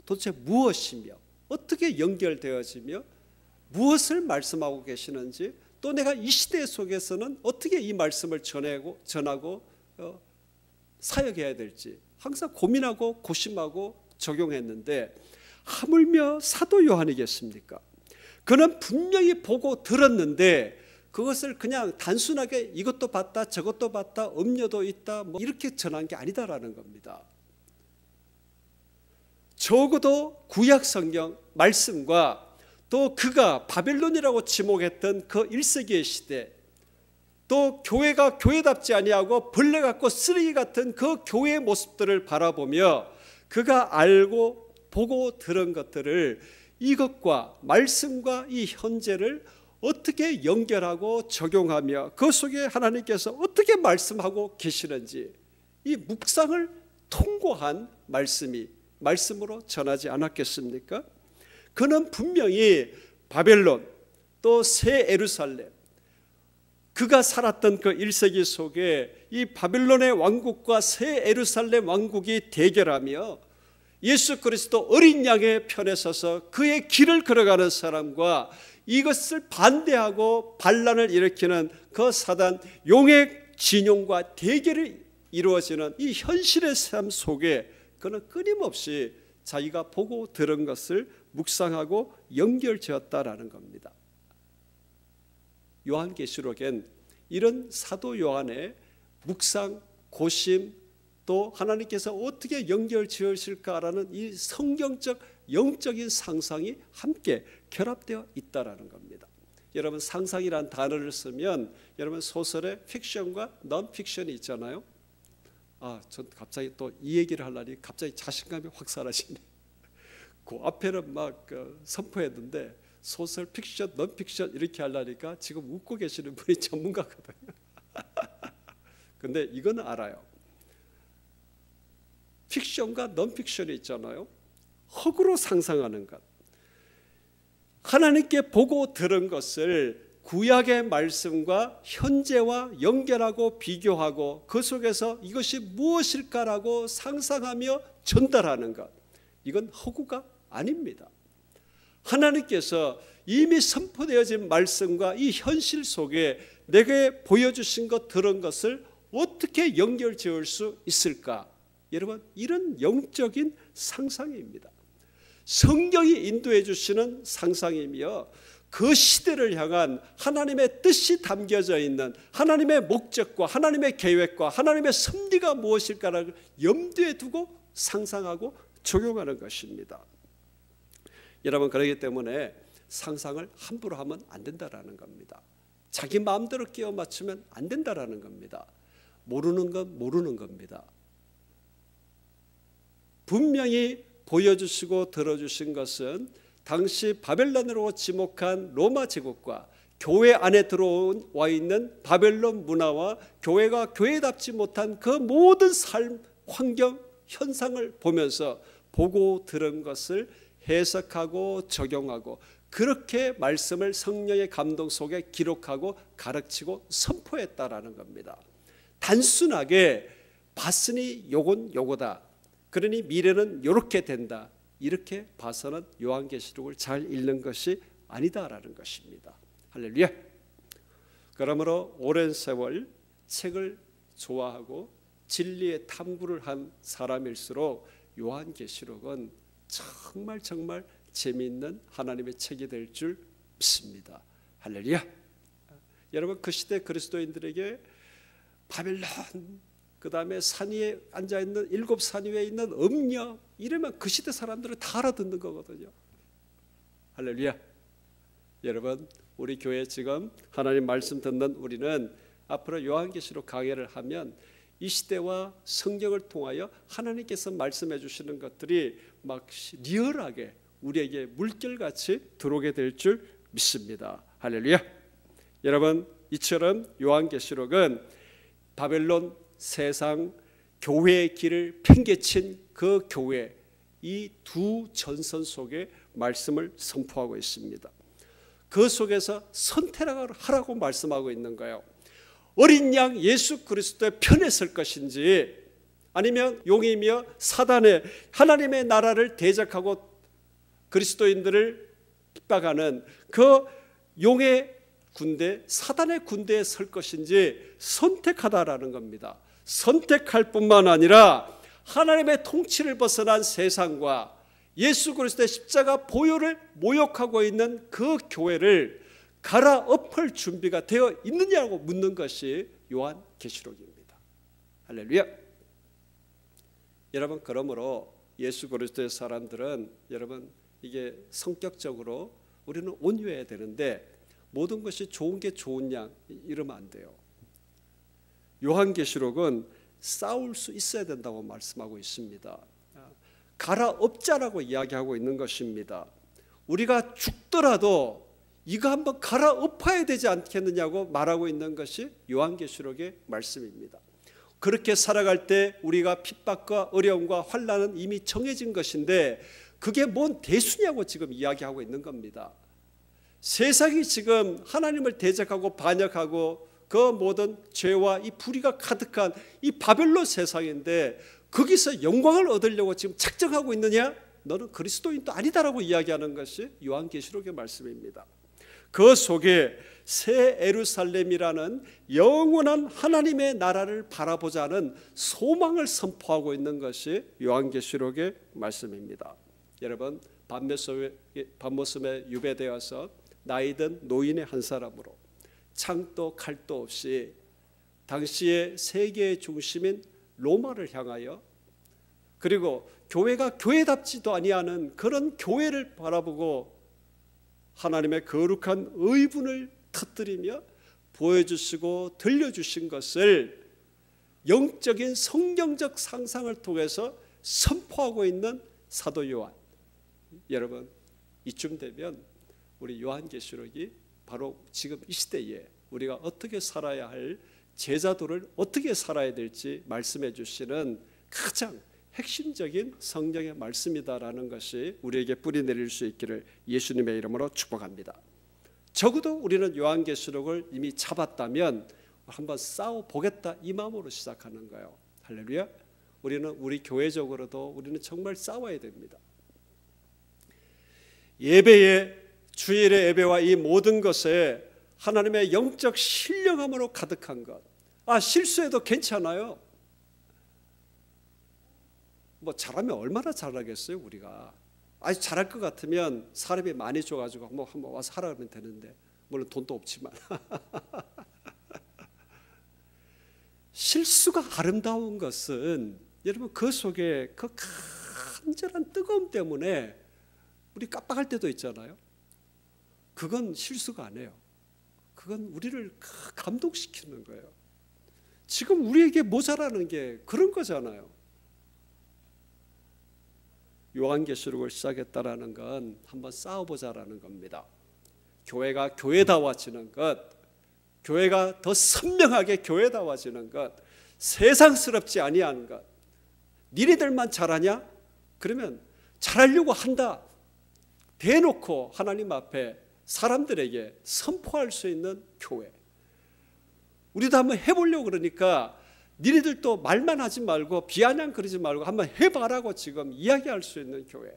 도대체 무엇이며 어떻게 연결되어지며 무엇을 말씀하고 계시는지, 또 내가 이 시대 속에서는 어떻게 이 말씀을 전하고 사역해야 될지 항상 고민하고 고심하고 적용했는데, 하물며 사도 요한이겠습니까? 그는 분명히 보고 들었는데 그것을 그냥 단순하게 이것도 봤다 저것도 봤다 음료도 있다 뭐 이렇게 전한 게 아니다라는 겁니다. 적어도 구약 성경 말씀과 또 그가 바벨론이라고 지목했던 그 1세기의 시대, 또 교회가 교회답지 아니하고 벌레 같고 쓰레기 같은 그 교회의 모습들을 바라보며 그가 알고 보고 들은 것들을 이것과 말씀과 이 현재를 어떻게 연결하고 적용하며 그 속에 하나님께서 어떻게 말씀하고 계시는지 이 묵상을 통고한 말씀으로 전하지 않았겠습니까? 그는 분명히 바벨론 또 새 예루살렘, 그가 살았던 그 1세기 속에 이 바벨론의 왕국과 새 예루살렘 왕국이 대결하며 예수 그리스도 어린 양의 편에 서서 그의 길을 걸어가는 사람과 이것을 반대하고 반란을 일으키는 그 사단 용의 진용과 대결이 이루어지는 이 현실의 삶 속에 그는 끊임없이 자기가 보고 들은 것을 묵상하고 연결지었다라는 겁니다. 요한계시록엔 이런 사도 요한의 묵상, 고심, 또 하나님께서 어떻게 연결지으실까라는 이 성경적 영적인 상상이 함께 결합되어 있다라는 겁니다. 여러분, 상상이란 단어를 쓰면 여러분 소설의 픽션과 non-픽션이 있잖아요. 전 갑자기 또 이 얘기를 하려니 갑자기 자신감이 확 사라지네. 그 앞에는 막 선포했는데 소설 픽션, non-픽션 이렇게 하려니까 지금 웃고 계시는 분이 전문가거든요. 근데 이건 알아요. 픽션과 non-픽션이 있잖아요. 허구로 상상하는 것, 하나님께 보고 들은 것을 구약의 말씀과 현재와 연결하고 비교하고 그 속에서 이것이 무엇일까라고 상상하며 전달하는 것, 이건 허구가 아닙니다. 하나님께서 이미 선포되어진 말씀과 이 현실 속에 내게 보여주신 것 들은 것을 어떻게 연결 지을 수 있을까? 여러분, 이런 영적인 상상입니다. 성경이 인도해 주시는 상상이며 그 시대를 향한 하나님의 뜻이 담겨져 있는 하나님의 목적과 하나님의 계획과 하나님의 섭리가 무엇일까를 염두에 두고 상상하고 적용하는 것입니다. 여러분, 그렇기 때문에 상상을 함부로 하면 안 된다라는 겁니다. 자기 마음대로 끼워 맞추면 안 된다라는 겁니다. 모르는 건 모르는 겁니다. 분명히 보여주시고 들어주신 것은 당시 바벨론으로 지목한 로마 제국과 교회 안에 들어와 있는 바벨론 문화와 교회가 교회답지 못한 그 모든 삶, 환경, 현상을 보면서 보고 들은 것을 해석하고 적용하고 그렇게 말씀을 성령의 감동 속에 기록하고 가르치고 선포했다라는 겁니다. 단순하게 봤으니 요건 요거다, 그러니 미래는 요렇게 된다, 이렇게 봐서는 요한계시록을 잘 읽는 것이 아니다라는 것입니다. 할렐루야. 그러므로 오랜 세월 책을 좋아하고 진리의 탐구를 한 사람일수록 요한계시록은 정말 재미있는 하나님의 책이 될 줄 믿습니다. 할렐루야. 여러분, 그 시대 그리스도인들에게 바벨론, 그 다음에 산 위에 앉아있는 7산 위에 있는 음녀, 이러면 그 시대 사람들은 다 알아듣는 거거든요. 할렐루야. 여러분, 우리 교회 지금 하나님 말씀 듣는 우리는 앞으로 요한계시록 강해를 하면 이 시대와 성경을 통하여 하나님께서 말씀해 주시는 것들이 막 리얼하게 우리에게 물결같이 들어오게 될 줄 믿습니다. 할렐루야. 여러분, 이처럼 요한계시록은 바벨론 세상 교회의 길을 팽개친 그 교회, 이 두 전선 속에 말씀을 선포하고 있습니다. 그 속에서 선택하라고 말씀하고 있는 거예요. 어린 양 예수 그리스도의 편에 설 것인지, 아니면 용이며 사단의 하나님의 나라를 대적하고 그리스도인들을 핍박하는 그 용의 군대, 사단의 군대에 설 것인지 선택하다라는 겁니다. 선택할 뿐만 아니라 하나님의 통치를 벗어난 세상과 예수 그리스도의 십자가 보혈을 모욕하고 있는 그 교회를 갈아엎을 준비가 되어 있느냐고 묻는 것이 요한계시록입니다. 할렐루야. 여러분, 그러므로 예수 그리스도의 사람들은, 여러분, 이게 성격적으로 우리는 온유해야 되는데 모든 것이 좋은 게 좋은 양 이러면 안 돼요. 요한계시록은 싸울 수 있어야 된다고 말씀하고 있습니다. 갈아엎자라고 이야기하고 있는 것입니다. 우리가 죽더라도 이거 한번 갈아엎어야 되지 않겠느냐고 말하고 있는 것이 요한계시록의 말씀입니다. 그렇게 살아갈 때 우리가 핍박과 어려움과 환난은 이미 정해진 것인데 그게 뭔 대수냐고 지금 이야기하고 있는 겁니다. 세상이 지금 하나님을 대적하고 반역하고 그 모든 죄와 이 불의가 가득한 이 바벨론 세상인데 거기서 영광을 얻으려고 지금 작정하고 있느냐? 너는 그리스도인도 아니다라고 이야기하는 것이 요한계시록의 말씀입니다. 그 속에 새 예루살렘이라는 영원한 하나님의 나라를 바라보자는 소망을 선포하고 있는 것이 요한계시록의 말씀입니다. 여러분, 밤모섬에 유배되어서 나이든 노인의 한 사람으로 창도 칼도 없이 당시의 세계의 중심인 로마를 향하여, 그리고 교회가 교회답지도 아니하는 그런 교회를 바라보고 하나님의 거룩한 의분을 터뜨리며 보여주시고 들려주신 것을 영적인 성경적 상상을 통해서 선포하고 있는 사도 요한. 여러분, 이쯤 되면 우리 요한계시록이 바로 지금 이 시대에 우리가 어떻게 살아야 할, 제자도를 어떻게 살아야 될지 말씀해 주시는 가장 핵심적인 성경의 말씀이다라는 것이 우리에게 뿌리 내릴 수 있기를 예수님의 이름으로 축복합니다. 적어도 우리는 요한계시록을 이미 잡았다면 한번 싸워보겠다, 이 마음으로 시작하는 거예요. 할렐루야. 우리는 우리 교회적으로도 우리는 정말 싸워야 됩니다. 예배의, 주일의 예배와 이 모든 것에 하나님의 영적 신령함으로 가득한 것. 실수해도 괜찮아요. 뭐 잘하면 얼마나 잘하겠어요 우리가. 아주 잘할 것 같으면 사람이 많이 줘가지고 뭐 한번 와서 하라 그러면 되는데, 물론 돈도 없지만 실수가 아름다운 것은, 여러분, 그 속에 그 간절한 뜨거움 때문에 우리 깜빡할 때도 있잖아요. 그건 실수가 아니에요. 그건 우리를 감동시키는 거예요. 지금 우리에게 모자라는 게 그런 거잖아요. 요한계시록을 시작했다라는 건 한번 싸워보자라는 겁니다. 교회가 교회다워지는 것, 교회가 더 선명하게 교회다워지는 것, 세상스럽지 아니하는 것. 니네들만 잘하냐? 그러면 잘하려고 한다. 대놓고 하나님 앞에 사람들에게 선포할 수 있는 교회. 우리도 한번 해보려고 그러니까 니네들도 말만 하지 말고 비아냥거리지 말고 한번 해봐라고 지금 이야기할 수 있는 교회.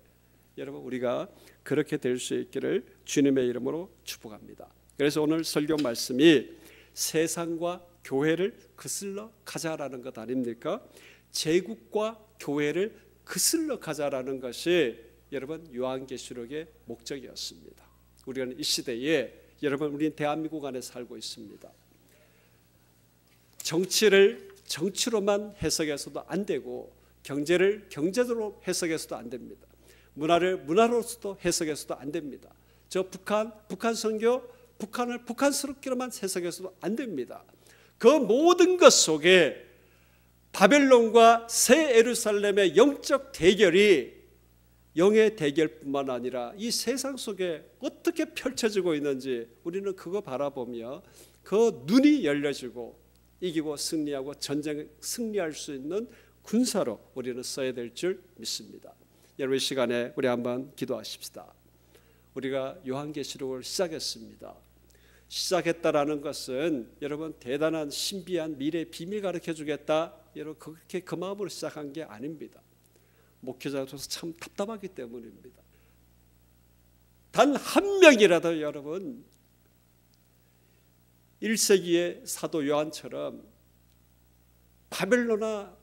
여러분, 우리가 그렇게 될 수 있기를 주님의 이름으로 축복합니다. 그래서 오늘 설교 말씀이 세상과 교회를 거슬러 가자라는 것 아닙니까? 제국과 교회를 거슬러 가자라는 것이 여러분 요한계시록의 목적이었습니다. 우리는 이 시대에 여러분 우리는 대한민국 안에 살고 있습니다. 정치를 정치로만 해석해서도 안 되고 경제를 경제로 해석해서도 안 됩니다. 문화를 문화로서도 해석해서도 안 됩니다. 저 북한 선교 북한을 북한스럽게만 해석해서도 안 됩니다. 그 모든 것 속에 바벨론과 새 예루살렘의 영적 대결이 영의 대결뿐만 아니라 이 세상 속에 어떻게 펼쳐지고 있는지 우리는 그거 바라보며 그 눈이 열려지고 이기고 승리하고 전쟁 승리할 수 있는 군사로 우리는 써야 될 줄 믿습니다. 여러분, 이 시간에 우리 한번 기도하십시다. 우리가 요한계시록을 시작했습니다. 시작했다라는 것은 여러분 대단한 신비한 미래의 비밀 가르쳐주겠다, 여러분 그렇게 그 마음으로 시작한 게 아닙니다. 목회자로서 참 답답하기 때문입니다. 단 한 명이라도 여러분 1세기의 사도 요한처럼 바벨론이나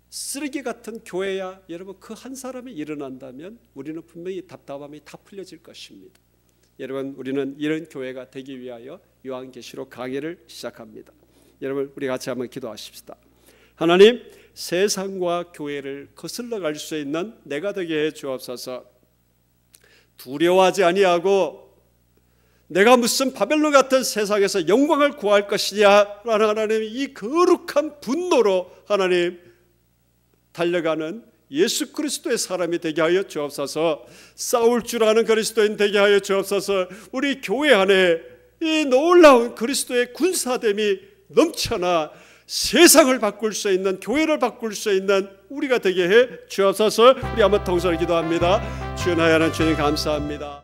쓰레기 같은 교회야 여러분 그 한 사람이 일어난다면 우리는 분명히 답답함이 다 풀려질 것입니다. 여러분, 우리는 이런 교회가 되기 위하여 요한계시록 강의를 시작합니다. 여러분, 우리 같이 한번 기도하십시다. 하나님, 세상과 교회를 거슬러 갈 수 있는 내가 되게 해 주옵소서. 두려워하지 아니하고 내가 무슨 바벨론 같은 세상에서 영광을 구할 것이냐라는 하나님 이 거룩한 분노로 하나님 달려가는 예수 그리스도의 사람이 되게 하여 주옵소서. 싸울 줄 아는 그리스도인 되게 하여 주옵소서. 우리 교회 안에 이 놀라운 그리스도의 군사됨이 넘쳐나 세상을 바꿀 수 있는, 교회를 바꿀 수 있는 우리가 되게 해 주옵소서. 우리 한번 통성을 기도합니다. 주여, 나의 하나님 주님 감사합니다.